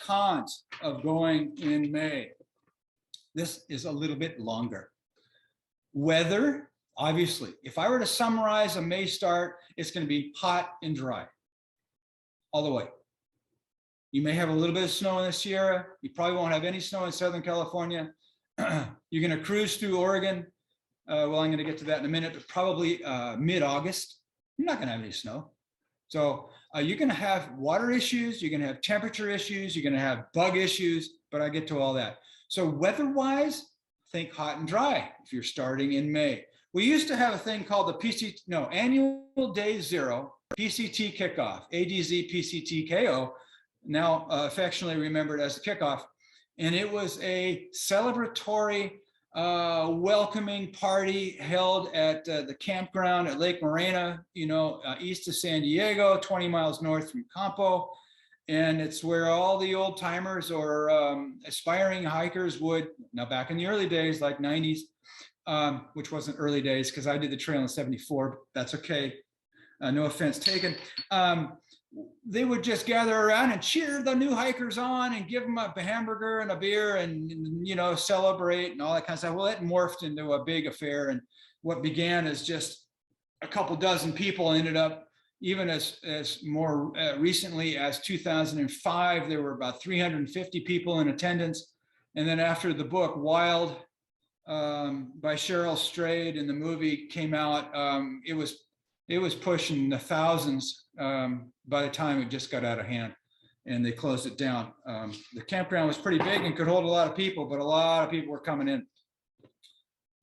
cons of going in May. This is a little bit longer. Weather, obviously, if I were to summarize a May start, it's going to be hot and dry all the way. You may have a little bit of snow in the Sierra. You probably won't have any snow in Southern California. You're going to cruise through Oregon. Well, I'm going to get to that in a minute, but probably mid-August. You're not going to have any snow. So you're going to have water issues. You're going to have temperature issues. You're going to have bug issues, but I get to all that. So weather-wise, think hot and dry if you're starting in May. We used to have a thing called the Annual Day Zero, PCT Kickoff, ADZ PCT KO, now affectionately remembered as the kickoff. And it was a celebratory, welcoming party held at the campground at Lake Morena, east of San Diego, 20 miles north from Campo. And it's where all the old timers or aspiring hikers would, now back in the early days, like 90s, which wasn't early days because I did the trail in 74, but that's okay. No offense taken. They would just gather around and cheer the new hikers on and give them a hamburger and a beer and celebrate and all that kind of stuff. Well, it morphed into a big affair, and what began as just a couple dozen people ended up, even as more recently as 2005, there were about 350 people in attendance. And then after the book Wild by Cheryl Strayed and the movie came out, it was pushing the thousands by the time it just got out of hand and they closed it down. The campground was pretty big and could hold a lot of people, but a lot of people were coming in.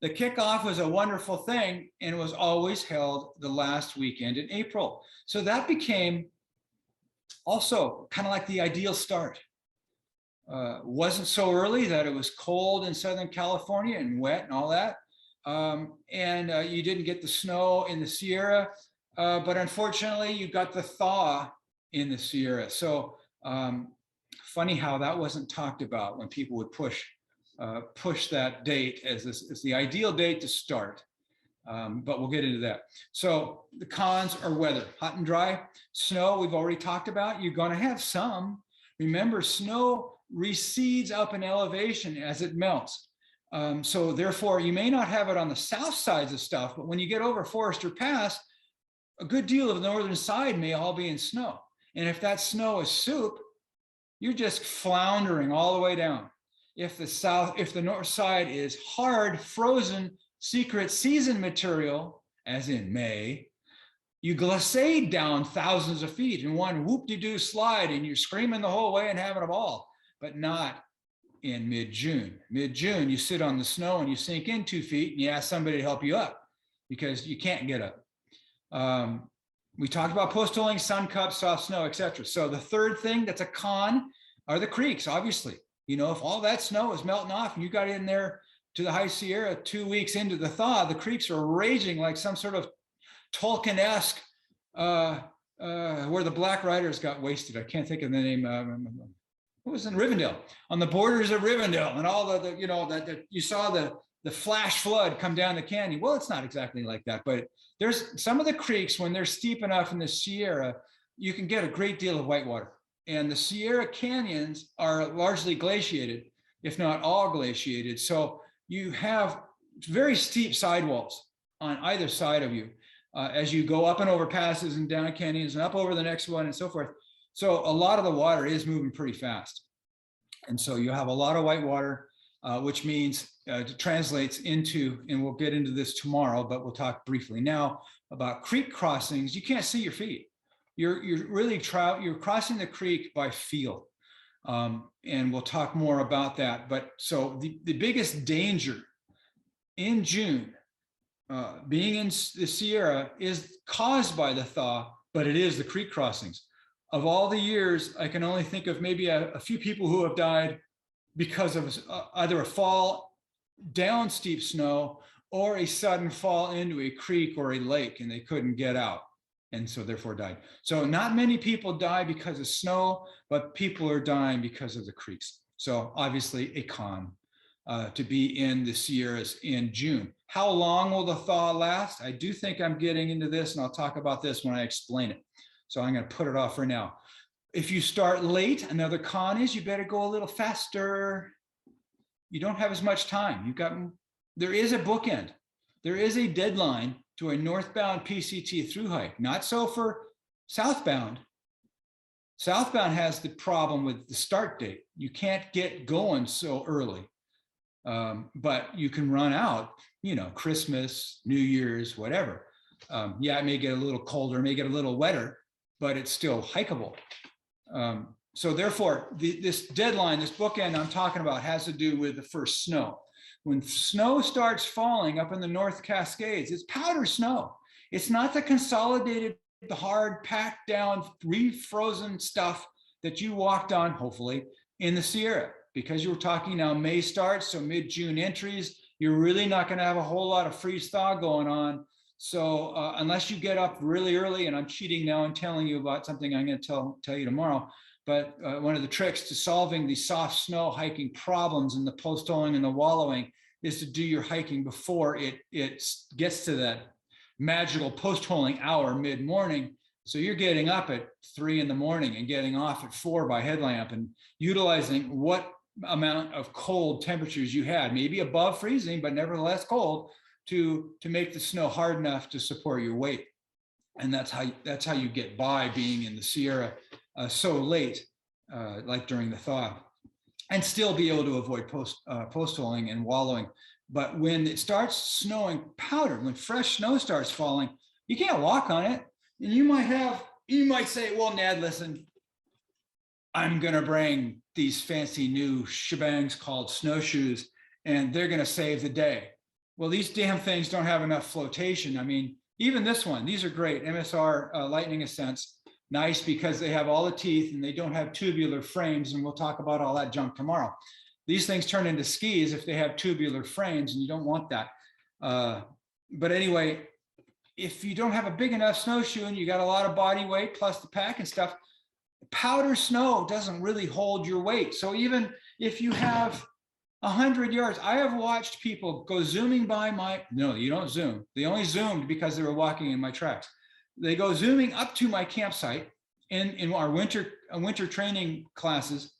The kickoff was a wonderful thing and was always held the last weekend in April. So that became also kind of like the ideal start. Wasn't so early that it was cold in Southern California and wet and all that. You didn't get the snow in the Sierra, but unfortunately you got the thaw in the Sierra. So funny how that wasn't talked about when people would push that date as the ideal date to start. But we'll get into that. So the cons are weather, hot and dry. Snow, we've already talked about. You're going to have some. Remember, snow recedes up in elevation as it melts. So therefore, you may not have it on the south sides of stuff, but when you get over Forester Pass, a good deal of the northern side may all be in snow. And if that snow is soup, you're just floundering all the way down. If the north side is hard, frozen, secret season material, as in May, you glissade down thousands of feet in one whoop-de-doo slide and you're screaming the whole way and having a ball, but not in mid-June. Mid-June, you sit on the snow and you sink in 2 feet and you ask somebody to help you up because you can't get up. We talked about post-holing, sun cups, soft snow, etc. So the third thing that's a con are the creeks, obviously. If all that snow is melting off and you got in there to the High Sierra 2 weeks into the thaw, the creeks are raging like some sort of Tolkien-esque, where the Black Riders got wasted. I can't think of the name. It was in Rivendell, on the borders of Rivendell, and all that you saw the flash flood come down the canyon. Well, it's not exactly like that, but there's some of the creeks, when they're steep enough in the Sierra, you can get a great deal of whitewater. And the Sierra canyons are largely glaciated, if not all glaciated. So you have very steep sidewalls on either side of you as you go up and over passes and down canyons and up over the next one and so forth. So a lot of the water is moving pretty fast. And so you have a lot of whitewater, which means it translates into, and we'll get into this tomorrow, but we'll talk briefly now about creek crossings. You can't see your feet. You're you're crossing the creek by feel. And we'll talk more about that. But so the biggest danger in June, being in the Sierra, is caused by the thaw, but it is the creek crossings. Of all the years, I can only think of maybe a few people who have died because of either a fall down steep snow or a sudden fall into a creek or a lake and they couldn't get out, and so therefore died. So not many people die because of snow, but people are dying because of the creeks. So obviously a con to be in the Sierras in June. How long will the thaw last? I do think I'm getting into this, and I'll talk about this when I explain it. So I'm going to put it off for now. If you start late, another con is you better go a little faster. You don't have as much time. There is a bookend. There is a deadline to a northbound PCT through hike. Not so for southbound. Southbound has the problem with the start date. You can't get going so early, but you can run out, Christmas, New Year's, whatever. Yeah, it may get a little colder, it may get a little wetter, but it's still hikeable. So therefore, this deadline, this bookend I'm talking about has to do with the first snow. When snow starts falling up in the North Cascades, it's powder snow. It's not the consolidated, the hard, packed down, refrozen stuff that you walked on, hopefully, in the Sierra. Because you're talking now May starts, so mid-June entries, you're really not going to have a whole lot of freeze thaw going on. So unless you get up really early, and I'm cheating now and telling you about something I'm going to tell you tomorrow, but one of the tricks to solving the soft snow hiking problems and the post-holing and the wallowing is to do your hiking before it gets to that magical post-holing hour mid-morning. So you're getting up at 3 in the morning and getting off at 4 by headlamp and utilizing what amount of cold temperatures you had, maybe above freezing, but nevertheless cold, to make the snow hard enough to support your weight. And that's how you get by being in the Sierra so late, like during the thaw, and still be able to avoid post-holing and wallowing. But when it starts snowing powder, when fresh snow starts falling, you can't walk on it. And you might say, well, Ned, listen, I'm going to bring these fancy new shebangs called snowshoes, and they're going to save the day. Well, these damn things don't have enough flotation. I mean, even this one, these are great. MSR Lightning Ascents, nice because they have all the teeth and they don't have tubular frames. And we'll talk about all that junk tomorrow. These things turn into skis if they have tubular frames, and you don't want that. But anyway, if you don't have a big enough snowshoe and you got a lot of body weight plus the pack and stuff, powder snow doesn't really hold your weight. So even if you have 100 yards, I have watched people go zooming by no, you don't zoom. They only zoomed because they were walking in my tracks. They go zooming up to my campsite in our winter training classes.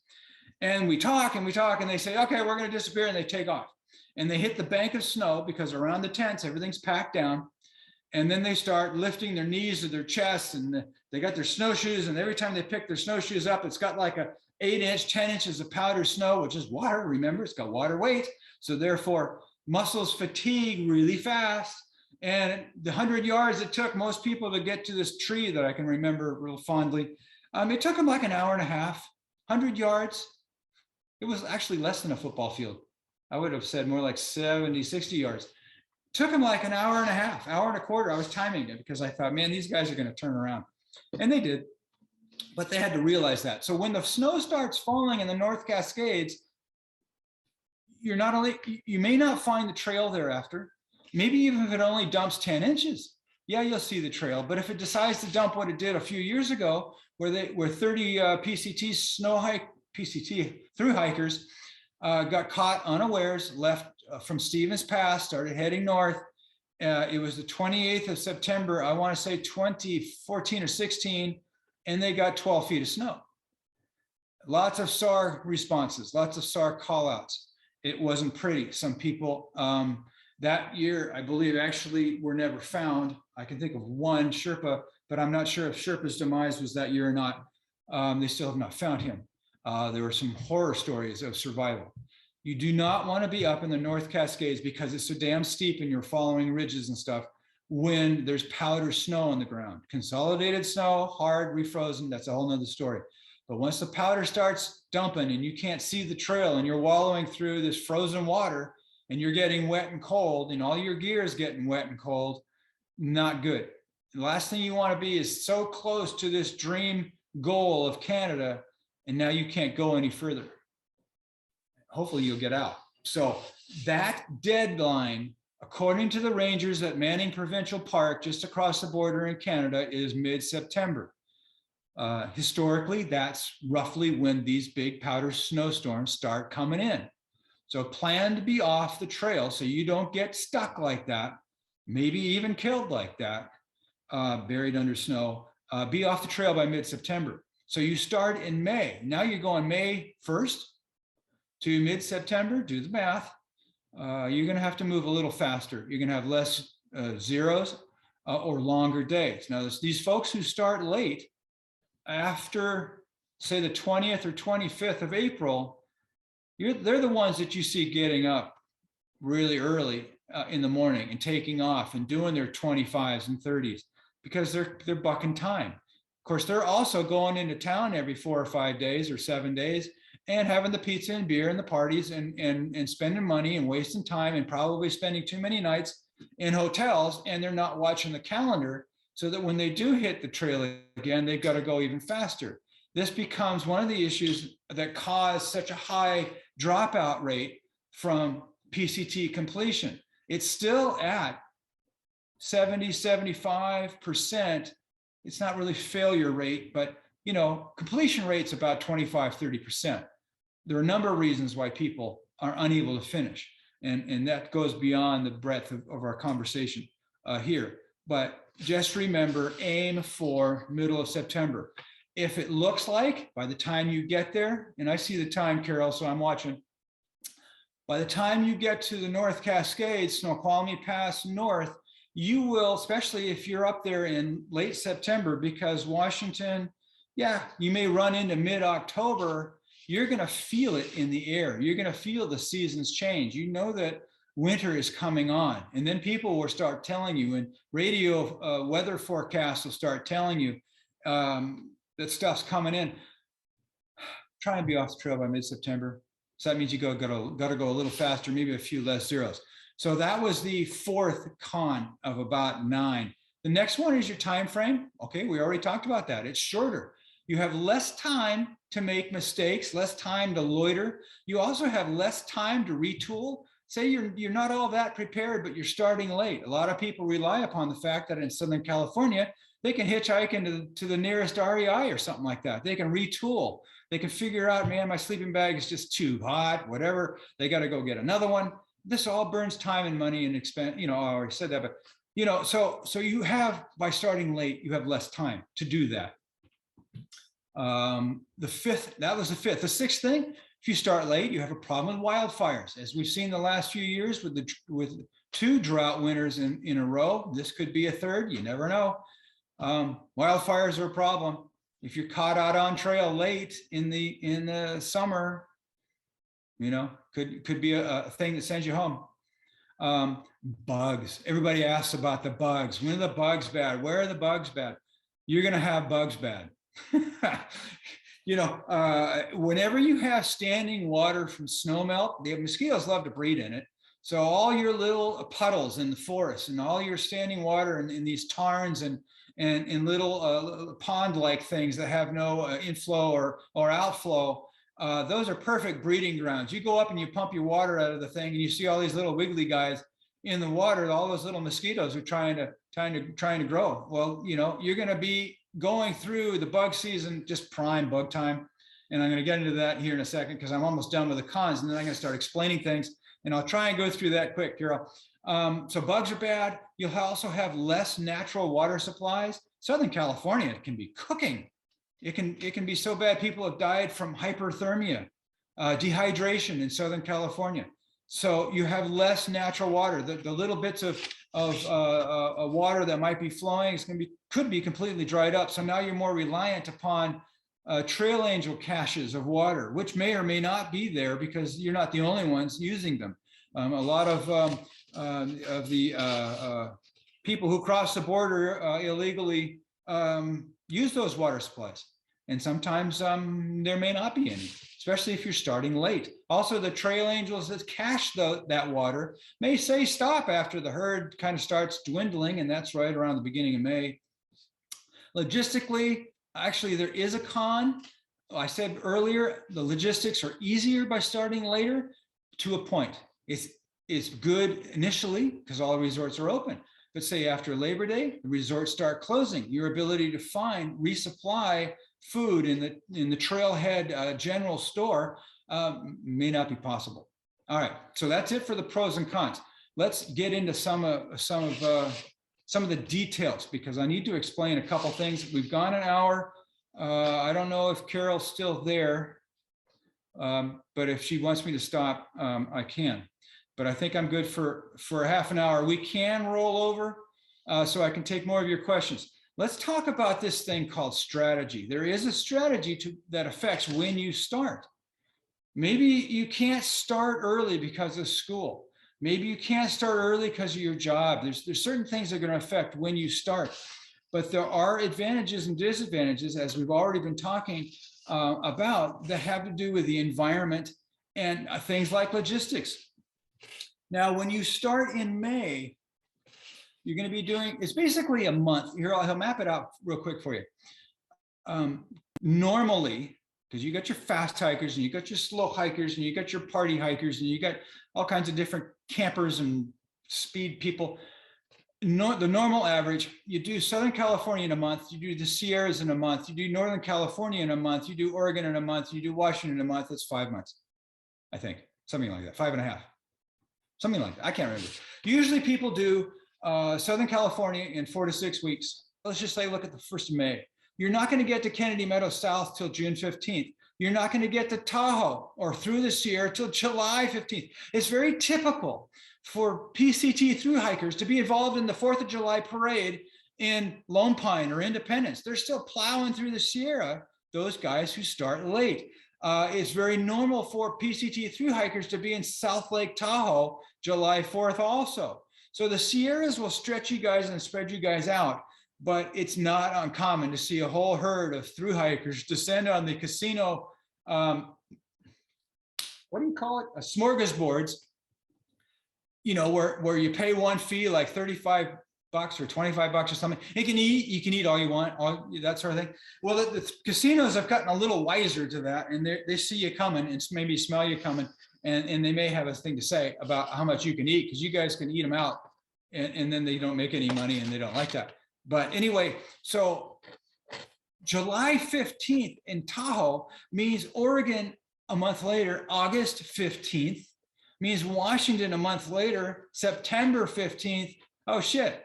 And we talk and they say, okay, we're going to disappear, and they take off. And they hit the bank of snow because around the tents, everything's packed down. And then they start lifting their knees to their chests, and they got their snowshoes. And every time they pick their snowshoes up, it's got like a 8-inch, 10 inches of powder snow, which is water. Remember, it's got water weight. So therefore, muscles fatigue really fast. And the 100 yards it took most people to get to this tree that I can remember real fondly, it took them like an hour and a half, 100 yards. It was actually less than a football field. I would have said more like 70, 60 yards. Took them like an hour and a half, hour and a quarter. I was timing it because I thought, man, these guys are going to turn around. And they did. But they had to realize that. So when the snow starts falling in the North Cascades, you may not find the trail thereafter. Maybe even if it only dumps 10 inches, yeah, you'll see the trail. But if it decides to dump what it did a few years ago, where 30 PCT thru-hikers got caught unawares, left from Stevens Pass, started heading north. It was the 28th of September, I want to say 2014 or 16, and they got 12 feet of snow. Lots of SAR responses, lots of SAR callouts. It wasn't pretty. Some people that year, I believe, actually were never found. I can think of one Sherpa, but I'm not sure if Sherpa's demise was that year or not. They still have not found him. There were some horror stories of survival. You do not want to be up in the North Cascades because it's so damn steep and you're following ridges and stuff when there's powder snow on the ground. Consolidated snow, hard, refrozen, that's a whole nother story. But once the powder starts dumping and you can't see the trail and you're wallowing through this frozen water and you're getting wet and cold and all your gear is getting wet and cold, not good. The last thing you want to be is so close to this dream goal of Canada, and now you can't go any further. Hopefully you'll get out. So that deadline, according to the rangers at Manning Provincial Park, just across the border in Canada, is mid-September. Historically, that's roughly when these big powder snowstorms start coming in. So plan to be off the trail so you don't get stuck like that, maybe even killed like that, buried under snow. Be off the trail by mid-September. So you start in May. Now you're going May 1st to mid-September, do the math. You're going to have to move a little faster. You're going to have less zeros or longer days. Now, these folks who start late after, say, the 20th or 25th of April, they're the ones that you see getting up really early in the morning and taking off and doing their 25s and 30s because they're bucking time. Of course, they're also going into town every 4 or 5 days or 7 days and having the pizza and beer and the parties and spending money and wasting time and probably spending too many nights in hotels, and they're not watching the calendar so that when they do hit the trail again, they've got to go even faster. This becomes one of the issues that cause such a high dropout rate from PCT completion. It's still at 70, 75%. It's not really failure rate, but completion rate's about 25, 30%. There are a number of reasons why people are unable to finish. And that goes beyond the breadth of our conversation here. But just remember, aim for middle of September. If it looks like by the time you get there, and I see the time, Carol, so I'm watching. By the time you get to the North Cascades, Snoqualmie Pass North, you will, especially if you're up there in late September, because Washington, you may run into mid-October, you're going to feel it in the air. You're going to feel the seasons change. You know that winter is coming on. And then people will start telling you, and radio weather forecasts will start telling you that stuff's coming in. Try and be off the trail by mid-September. So that means you got to go a little faster, maybe a few less zeros. So that was the fourth con of about 9. The next one is your time frame. Okay, we already talked about that. It's shorter. You have less time to make mistakes, less time to loiter. You also have less time to retool. Say you're not all that prepared, but you're starting late. A lot of people rely upon the fact that in Southern California, they can hitchhike into the nearest REI or something like that. They can retool. They can figure out, man, my sleeping bag is just too hot, whatever. They got to go get another one. This all burns time and money and expense. I already said that, but so you have, by starting late, you have less time to do that. The fifth, that was the fifth. The sixth thing, if you start late, you have a problem with wildfires. As we've seen the last few years with 2 drought winters in a row, this could be a third, you never know. Wildfires are a problem. If you're caught out on trail late in the summer, could be a thing that sends you home. Bugs. Everybody asks about the bugs. When are the bugs bad? Where are the bugs bad? You're going to have bugs bad. Whenever you have standing water from snowmelt, the mosquitoes love to breed in it. So all your little puddles in the forest and all your standing water in these tarns and little pond-like things that have no inflow or outflow, those are perfect breeding grounds. You go up and you pump your water out of the thing and you see all these little wiggly guys in the water. All those little mosquitoes are trying to grow. Well, you're going to be going through the bug season, just prime bug time. And I'm going to get into that here in a second because I'm almost done with the cons, and then I'm going to start explaining things, and I'll try and go through that quick, Carol. So bugs are bad. You'll also have less natural water supplies. Southern California can be cooking. It can be so bad people have died from hyperthermia, dehydration in Southern California. So you have less natural water. The little bits of water that might be flowing could be completely dried up. So now you're more reliant upon trail angel caches of water, which may or may not be there because you're not the only ones using them. A lot of the people who cross the border illegally use those water supplies. And sometimes there may not be any, especially if you're starting late. Also, the trail angels that cache that water may say stop after the herd kind of starts dwindling, and that's right around the beginning of May. Logistically, actually, there is a con. I said earlier, the logistics are easier by starting later to a point. It's good initially because all the resorts are open. But say after Labor Day, the resorts start closing. Your ability to resupply food in the trailhead general store may not be possible. All right, so that's it for the pros and cons. Let's get into some of the details because I need to explain a couple things. We've gone an hour. I don't know if Carol's still there, but if she wants me to stop, I can. But I think I'm good for a half an hour. We can roll over so I can take more of your questions. Let's talk about this thing called strategy. There is a strategy that affects when you start. Maybe you can't start early because of school. Maybe you can't start early because of your job. There's certain things that are going to affect when you start. But there are advantages and disadvantages, as we've already been talking about, that have to do with the environment and things like logistics. Now, when you start in May, you're going to be doing, it's basically a month. Here, I'll map it out real quick for you. Normally, because you got your fast hikers and you got your slow hikers and you got your party hikers and you got all kinds of different campers and speed people. The normal average, you do Southern California in a month, you do the Sierras in a month, you do Northern California in a month, you do Oregon in a month, you do Washington in a month. That's 5 months, I think, something like that, 5.5, something like that. I can't remember. Usually people do Southern California in 4 to 6 weeks. Let's just say, look at the 1st of May. You're not going to get to Kennedy Meadows South till June 15th. You're not going to get to Tahoe or through the Sierra till July 15th. It's very typical for PCT thru-hikers to be involved in the 4th of July parade in Lone Pine or Independence. They're still plowing through the Sierra, those guys who start late. It's very normal for PCT thru-hikers to be in South Lake Tahoe July 4th also. So the Sierras will stretch you guys and spread you guys out, but it's not uncommon to see a whole herd of thru-hikers descend on the casino, what do you call it? Smorgasbords, you know, where you pay one fee, like $35 or $25 or something. You can eat all you want, that sort of thing. Well, the casinos have gotten a little wiser to that, and they see you coming and maybe smell you coming, and they may have a thing to say about how much you can eat, because you guys can eat them out, and then they don't make any money, and they don't like that. But anyway, so July 15th in Tahoe means Oregon a month later, August 15th, means Washington a month later, September 15th. Oh shit,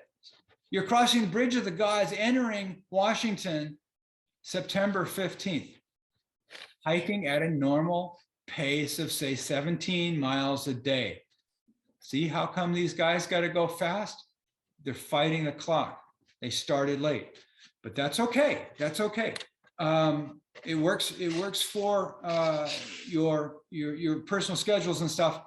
you're crossing the Bridge of the Gods, entering Washington, September 15th. Hiking at a normal pace of, say, 17 miles a day. See how come these guys got to go fast? They're fighting the clock. They started late, but that's okay. That's okay. It works for your personal schedules and stuff.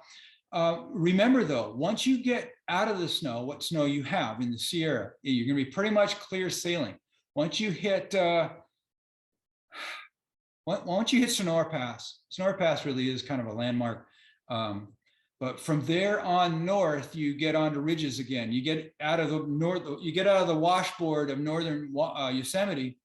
Remember though, once you get out of the snow, what snow you have in the Sierra, you're going to be pretty much clear sailing. Once you hit Sonora Pass, Sonora Pass really is kind of a landmark. But from there on north, you get onto ridges again. You get out of the washboard of northern Yosemite,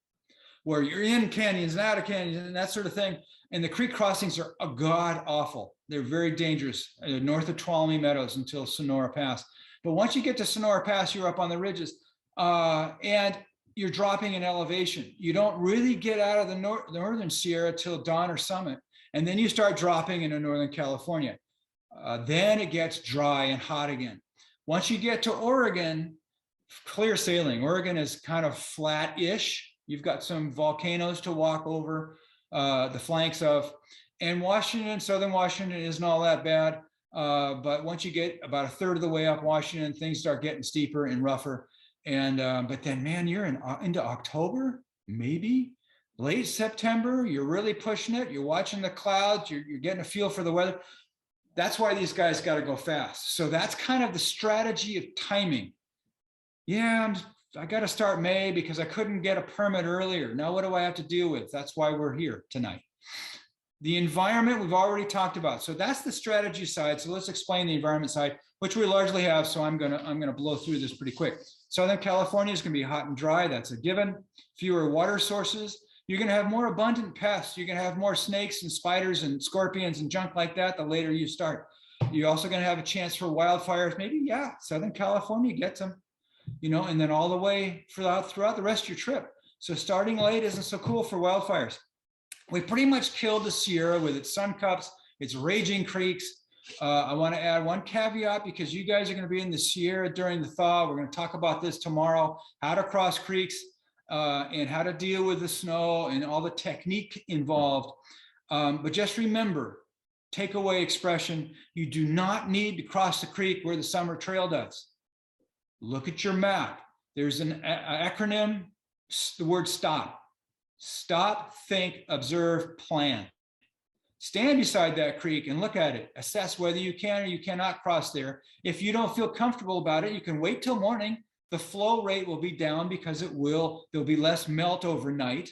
where you're in canyons and out of canyons and that sort of thing. And the creek crossings are god awful. They're very dangerous north of Tuolumne Meadows until Sonora Pass. But once you get to Sonora Pass, you're up on the ridges and you're dropping in elevation. You don't really get out of the northern Sierra till Donner Summit. And then you start dropping into Northern California. Then it gets dry and hot again. Once you get to Oregon, clear sailing. Oregon is kind of flat-ish. You've got some volcanoes to walk over the flanks of. And Washington, Southern Washington isn't all that bad. But once you get about a third of the way up Washington, things start getting steeper and rougher. And but then, man, you're into October, maybe late September. You're really pushing it. You're watching the clouds. You're getting a feel for the weather. That's why these guys got to go fast. So that's kind of the strategy of timing. Yeah, I got to start May because I couldn't get a permit earlier. Now what do I have to deal with? That's why we're here tonight. The environment we've already talked about. So that's the strategy side. So let's explain the environment side, which we largely have. So I'm gonna blow through this pretty quick. Southern California is gonna be hot and dry. That's a given. Fewer water sources. You're going to have more abundant pests. You're going to have more snakes and spiders and scorpions and junk like that the later you start. You're also going to have a chance for wildfires. Maybe, yeah, Southern California gets them, you know, and then all the way throughout the rest of your trip. So starting late isn't so cool for wildfires. We pretty much killed the Sierra with its sun cups, its raging creeks. I want to add one caveat because you guys are going to be in the Sierra during the thaw. We're going to talk about this tomorrow, how to cross creeks. and how to deal with the snow and all the technique involved. But just remember, takeaway expression, you do not need to cross the creek where the summer trail does. Look at your map. There's an acronym, the word stop. Stop, think, observe, plan. Stand beside that creek and look at it. Assess whether you can or you cannot cross there. If you don't feel comfortable about it, you can wait till morning. The flow rate will be down because there'll be less melt overnight.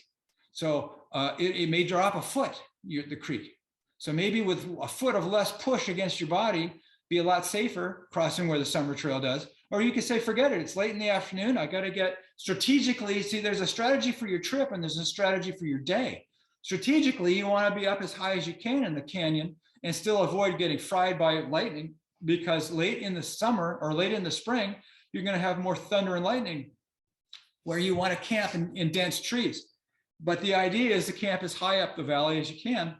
So it may drop a foot, the creek. So maybe with a foot of less push against your body, be a lot safer crossing where the summer trail does. Or you could say, forget it, it's late in the afternoon. I got to get strategically, see, there's a strategy for your trip and there's a strategy for your day. Strategically, you want to be up as high as you can in the canyon and still avoid getting fried by lightning, because late in the summer or late in the spring, you're going to have more thunder and lightning where you want to camp in dense trees. But the idea is to camp as high up the valley as you can.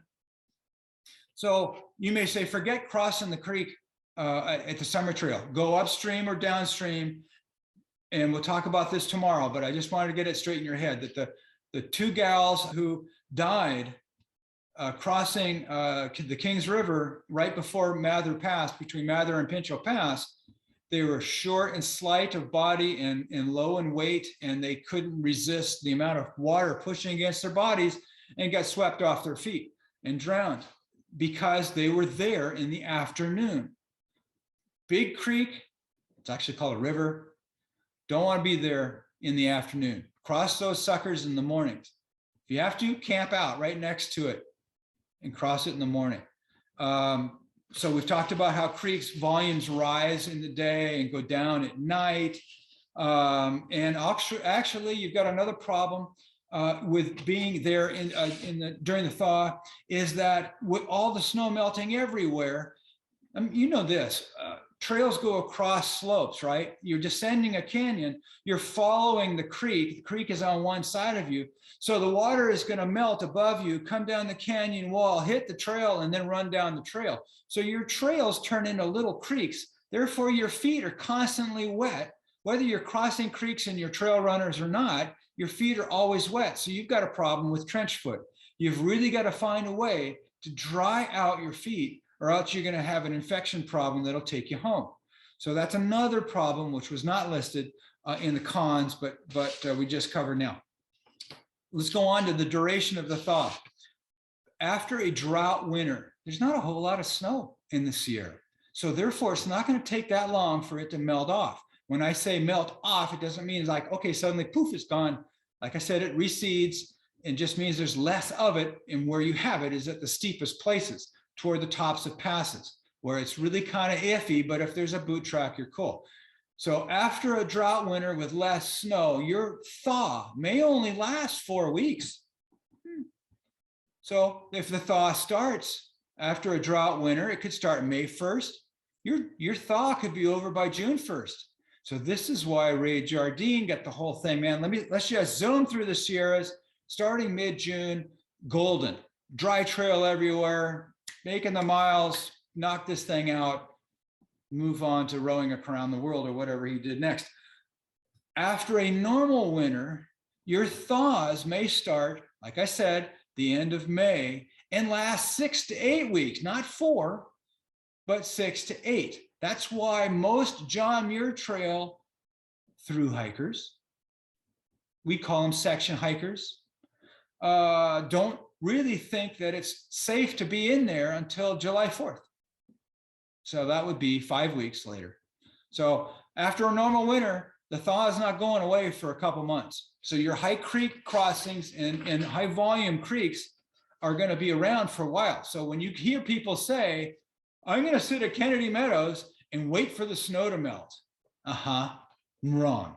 So you may say, forget crossing the creek at the summer trail, go upstream or downstream. And we'll talk about this tomorrow, but I just wanted to get it straight in your head that the two gals who died crossing the Kings River right before Mather Pass, between Mather and Pinchot Pass, they were short and slight of body and low in weight, and they couldn't resist the amount of water pushing against their bodies and got swept off their feet and drowned because they were there in the afternoon. Big creek, it's actually called a river. Don't want to be there in the afternoon. Cross those suckers in the mornings. If you have to, camp out right next to it and cross it in the morning. So we've talked about how creeks volumes rise in the day and go down at night. And actually, you've got another problem with being there during the thaw, is that with all the snow melting everywhere, you know this, trails go across slopes, right? You're descending a canyon, you're following the creek is on one side of you. So the water is going to melt above you, come down the canyon wall, hit the trail, and then run down the trail. So your trails turn into little creeks. Therefore, your feet are constantly wet. Whether you're crossing creeks and your trail runners or not, your feet are always wet. So you've got a problem with trench foot. You've really got to find a way to dry out your feet, or else you're going to have an infection problem that'll take you home. So that's another problem which was not listed in the cons, but we just covered now. Let's go on to the duration of the thaw. After a drought winter, there's not a whole lot of snow in the Sierra. So therefore, it's not going to take that long for it to melt off. When I say melt off, it doesn't mean like, okay, suddenly poof, it's gone. Like I said, it recedes and just means there's less of it, and where you have it is at the steepest places toward the tops of passes where it's really kind of iffy, but if there's a boot track, you're cool. So after a drought winter with less snow, your thaw may only last 4 weeks. So if the thaw starts after a drought winter, it could start May 1st. Your thaw could be over by June 1st. So this is why Ray Jardine got the whole thing, man. Let's just zoom through the Sierras, starting mid-June, golden, dry trail everywhere, making the miles, knock this thing out, move on to rowing around the world or whatever he did next. After a normal winter, your thaws may start, like I said, the end of May and last 6 to 8 weeks, not 4, but 6 to 8. That's why most John Muir Trail thru-hikers, we call them section hikers, don't really think that it's safe to be in there until July 4th. So that would be 5 weeks later. So after a normal winter, the thaw is not going away for a couple months. So your high creek crossings and high volume creeks are going to be around for a while. So when you hear people say, I'm going to sit at Kennedy Meadows and wait for the snow to melt. Wrong.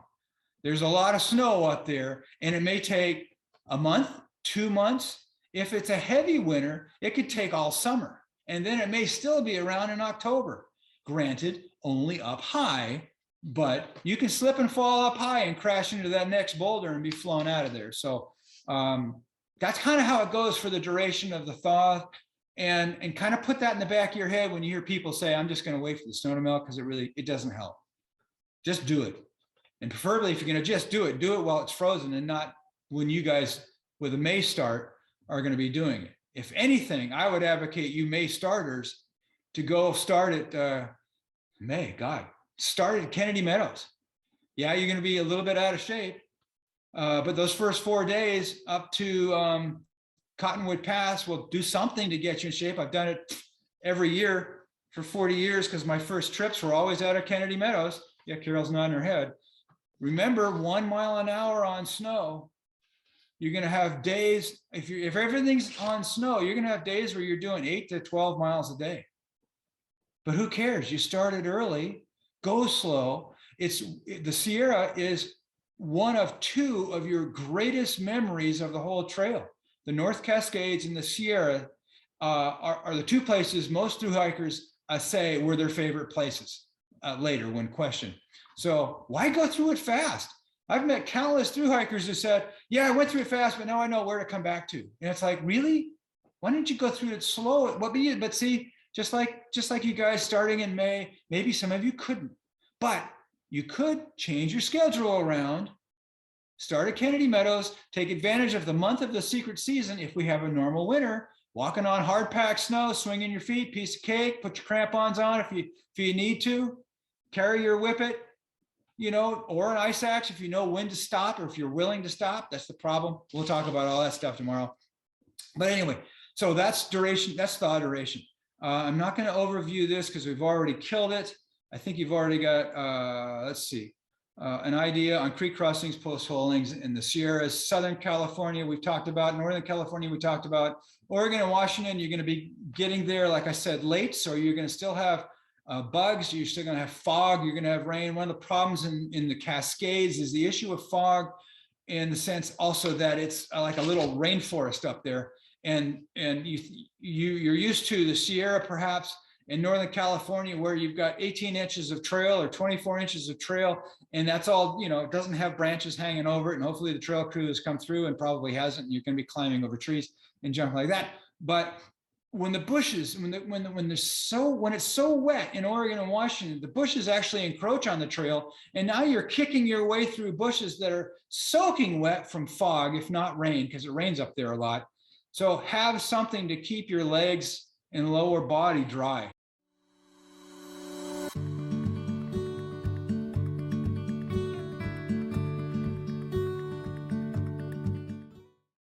There's a lot of snow up there, and it may take a month, 2 months. If it's a heavy winter, it could take all summer, and then it may still be around in October. Granted, only up high, but you can slip and fall up high and crash into that next boulder and be flown out of there. So that's kind of how it goes for the duration of the thaw. And kind of put that in the back of your head when you hear people say, I'm just going to wait for the snow to melt, because it doesn't help. Just do it. And preferably, if you're going to just do it while it's frozen and not when you guys with a May start are going to be doing it. If anything, I would advocate you May starters to go start at start at Kennedy Meadows. Yeah, you're going to be a little bit out of shape, but those first 4 days up to Cottonwood Pass will do something to get you in shape. I've done it every year for 40 years because my first trips were always out of Kennedy Meadows. Yeah, Carol's nodding her head. Remember, 1 mile an hour on snow. You're going to have days, if everything's on snow, you're going to have days where you're doing 8 to 12 miles a day. But who cares? You started early, go slow. The Sierra is one of 2 of your greatest memories of the whole trail. The North Cascades and the Sierra are the 2 places most thru hikers say were their favorite places later when questioned. So why go through it fast? I've met countless thru hikers who said, yeah, I went through it fast, but now I know where to come back to. And it's like, really? Why didn't you go through it slow? But see, just like you guys starting in May, maybe some of you couldn't, but you could change your schedule around, start at Kennedy Meadows, take advantage of the month of the secret season. If we have a normal winter, walking on hard packed snow, swinging your feet, piece of cake, put your crampons on if you need to, carry your whippet, or an ice axe if you know when to stop or if you're willing to stop. That's the problem. We'll talk about all that stuff tomorrow. But anyway, so that's duration. That's thaw duration. I'm not going to overview this because we've already killed it. I think you've already got, an idea on creek crossings, post holings in the Sierras. Southern California, we've talked about. Northern California, we talked about. Oregon and Washington, you're going to be getting there, like I said, late. So you're going to still have bugs. You're still going to have fog. You're going to have rain. One of the problems in the Cascades is the issue of fog, in the sense also that it's like a little rainforest up there. And you're used to the Sierra, perhaps in Northern California, where you've got 18 inches of trail or 24 inches of trail, and that's all, it doesn't have branches hanging over it. And hopefully the trail crew has come through, and probably hasn't. And you can be climbing over trees and jumping like that. But when the bushes, when it's so wet in Oregon and Washington, the bushes actually encroach on the trail, and now you're kicking your way through bushes that are soaking wet from fog, if not rain, because it rains up there a lot. So have something to keep your legs and lower body dry.